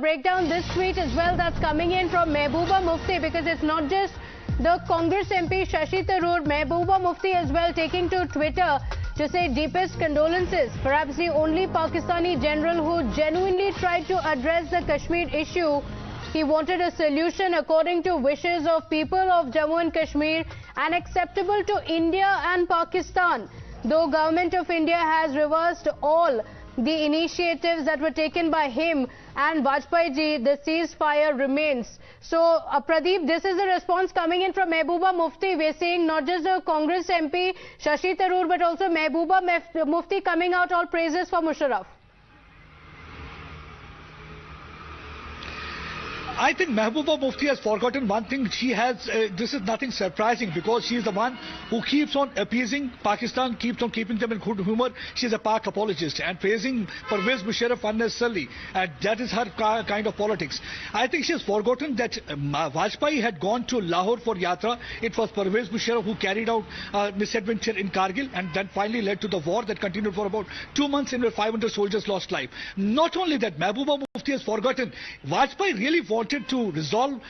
break down this tweet as well that's coming in from Mehbooba Mufti, because it's not just the Congress MP Shashi Tharoor, Mehbooba Mufti as well taking to Twitter to say deepest condolences. Perhaps the only Pakistani general who genuinely tried to address the Kashmir issue. He wanted a solution according to wishes of people of Jammu and Kashmir and acceptable to India and Pakistan. Though Government of India has reversed all the initiatives that were taken by him and Vajpayee ji, the ceasefire remains. So, Pradeep, this is the response coming in from Mehbooba Mufti. We're seeing not just the Congress MP Shashi Tharoor, but also Mehbooba Mufti coming out all praises for Musharraf. I think Mehbooba Mufti has forgotten one thing. She has, this is nothing surprising, because she is the one who keeps on appeasing Pakistan, keeps on keeping them in good humor. She is a Pak apologist and praising Pervez Musharraf unnecessarily. And that is her kind of politics. I think she has forgotten that Vajpayee had gone to Lahore for Yatra. It was Pervez Musharraf who carried out misadventure in Kargil and then finally led to the war that continued for about 2 months in which 500 soldiers lost life. Not only that, Mehbooba Mufti has forgotten Vajpayee really wanted to resolve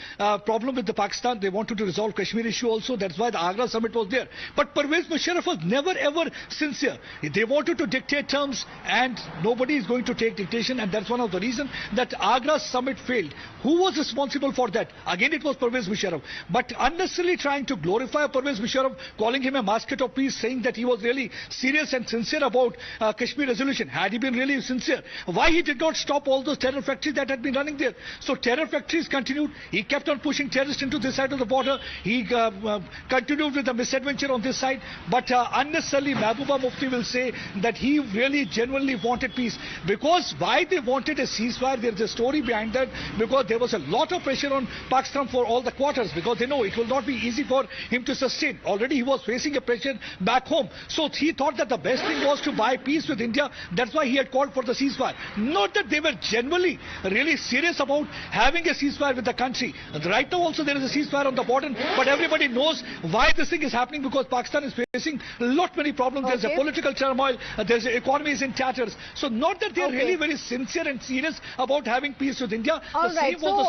problem with the Pakistan. They wanted to resolve Kashmir issue also. That's why the Agra summit was there. But Pervez Musharraf was never ever sincere. They wanted to dictate terms and nobody is going to take dictation, and that's one of the reasons that Agra summit failed. Who was responsible for that? Again, it was Pervez Musharraf. But unnecessarily trying to glorify Pervez Musharraf, calling him a basket of peace, saying that he was really serious and sincere about Kashmir resolution. Had he been really sincere, why he did not stop all those terror factories that had been running there? So terror factories continued. He kept on pushing terrorists into this side of the border. He continued with the misadventure on this side. But unnecessarily, Mehbooba Mufti will say that he really genuinely wanted peace. Because why they wanted a ceasefire, there is a story behind that. Because there was a lot of pressure on Pakistan for all the quarters. Because they know it will not be easy for him to sustain. Already he was facing a pressure back home. So he thought that the best thing was to buy peace with India. That's why he had called for the ceasefire. Not that they were genuinely really serious about having a ceasefire with the country. Right now also there is a ceasefire on the border, but everybody knows why this thing is happening, because Pakistan is facing many problems. There's a political turmoil, there's the economy is in tatters. So not that they're really very sincere and serious about having peace with India. Alright, so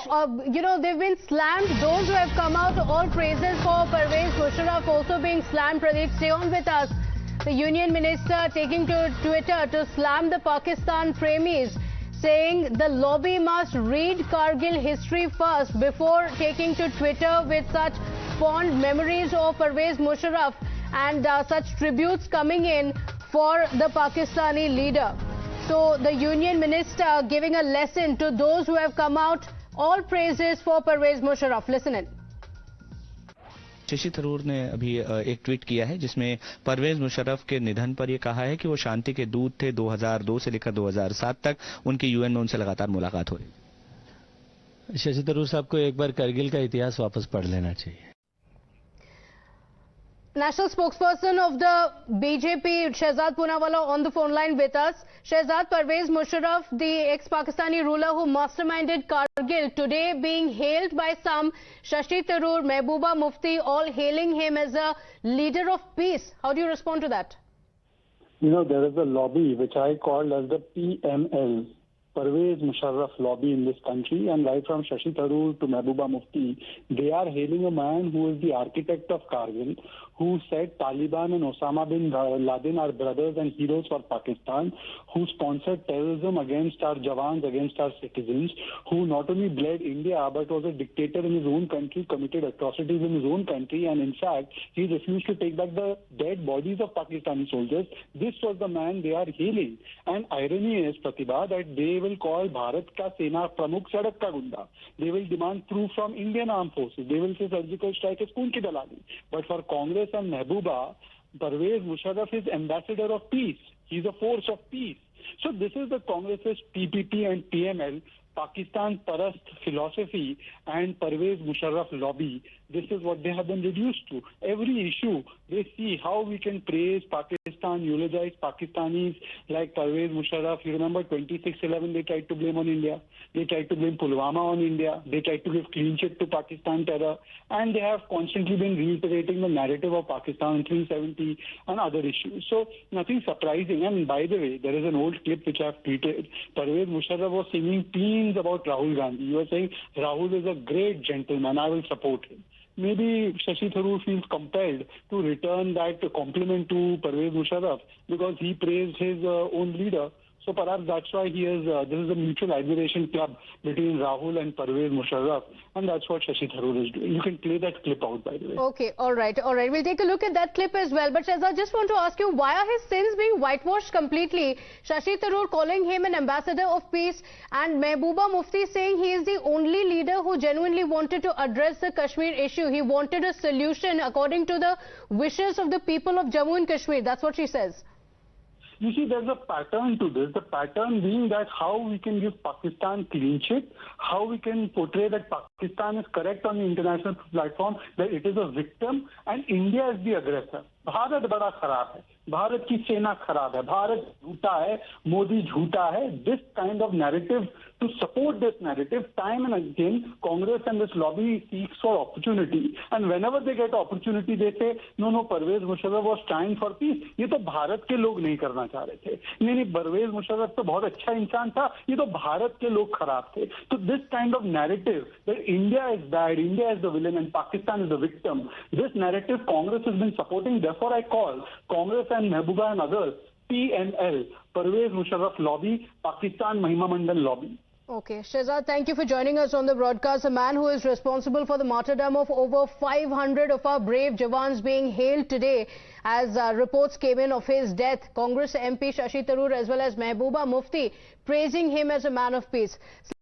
you know, they've been slammed. Those who have come out, all praises for Pervez Musharraf also being slammed. Pradeep, stay on with us. The Union Minister taking to Twitter to slam the Pakistan premies, saying the lobby must read Kargil history first before taking to Twitter with such fond memories of Pervez Musharraf and such tributes coming in for the Pakistani leader. So the Union Minister giving a lesson to those who have come out, all praises for Pervez Musharraf. Listen in. Shashi Tharoor ने अभी एक tweet किया है जिसमें परवेज मुशर्रफ के निधन पर यह कहा है कि वो शांति के दूत थे। 2002 से लेकर 2007 तक उनकी यूएन में उनसे लगातार मुलाकात हो रही। शशि थरूर साहब को एक बार करगिल का इतिहास वापस पढ़ लेना चाहिए। National spokesperson of the BJP, Shehzad Poonawalla, on the phone line with us. Shehzad, Pervez Musharraf, the ex-Pakistani ruler who masterminded Kargil, today being hailed by some, Shashi Tharoor, Mehbooba Mufti, all hailing him as a leader of peace. How do you respond to that? You know, there is a lobby which I call as the PML, Pervez Musharraf lobby in this country, and right from Shashi Tharoor to Mehbooba Mufti, they are hailing a man who is the architect of Kargil, who said Taliban and Osama bin Laden are brothers and heroes for Pakistan, who sponsored terrorism against our Jawans, against our citizens, who not only bled India but was a dictator in his own country, committed atrocities in his own country, and in fact, he refused to take back the dead bodies of Pakistani soldiers. This was the man they are hailing. And irony is, Pratibha, that they will call Bharat ka Sena Pramukh Sadak ka Gunda. They will demand proof from Indian armed forces. They will say surgical strike is Khoon ki dalali. But for Congress and Mehbooba, Pervez Musharraf is ambassador of peace. He's a force of peace. So this is the Congress's PPP and PML, Pakistan Parast philosophy and Pervez Musharraf lobby. This is what they have been reduced to. Every issue, they see how we can praise Pakistan, eulogize Pakistanis like Pervez Musharraf. You remember 26/11, they tried to blame on India. They tried to blame Pulwama on India. They tried to give clean chit to Pakistan terror. And they have constantly been reiterating the narrative of Pakistan 370 and other issues. So nothing surprising. And by the way, there is an old clip which I have tweeted. Pervez Musharraf was singing peace things about Rahul Gandhi. You are saying Rahul is a great gentleman. I will support him. Maybe Shashi Tharoor feels compelled to return that compliment to Pervez Musharraf because he praised his own leader. So perhaps that's why he is. This is a mutual admiration club between Rahul and Pervez Musharraf, and that's what Shashi Tharoor is doing. You can play that clip out, by the way. Okay, all right. We'll take a look at that clip as well. But Shehzad, I just want to ask you, why are his sins being whitewashed completely? Shashi Tharoor calling him an ambassador of peace, and Mehbooba Mufti saying he is the only leader who genuinely wanted to address the Kashmir issue. He wanted a solution according to the wishes of the people of Jammu and Kashmir. That's what she says. You see, there's a pattern to this. The pattern being that how we can give Pakistan clean sheet, how we can portray that Pakistan is correct on the international platform, that it is a victim and India is the aggressor. Bharat बड़ा खराब है, भारत की सेना खराब है, भारत झूठा है, मोदी झूठा है. This kind of narrative, to support this narrative, time and again, Congress and this lobby seeks for opportunity. And whenever they get opportunity, they say, no, Pervez Musharraf was trying for peace. ये तो भारत के लोग नहीं करना चाह रहे थे. नहीं, Pervez Musharraf तो बहुत अच्छा इंसान था. ये तो भारत के लोग खराब थे. So this kind of narrative that India is bad, India is the villain, and Pakistan is the victim. This narrative Congress has been supporting. Therefore, I call Congress and Mehbooba and others PML, Pervez Musharraf lobby, Pakistan Mahima Mandal lobby. Okay, Shehzad, thank you for joining us on the broadcast. A man who is responsible for the martyrdom of over 500 of our brave Jawans being hailed today as reports came in of his death. Congress MP Shashi Tharoor as well as Mehbooba Mufti praising him as a man of peace.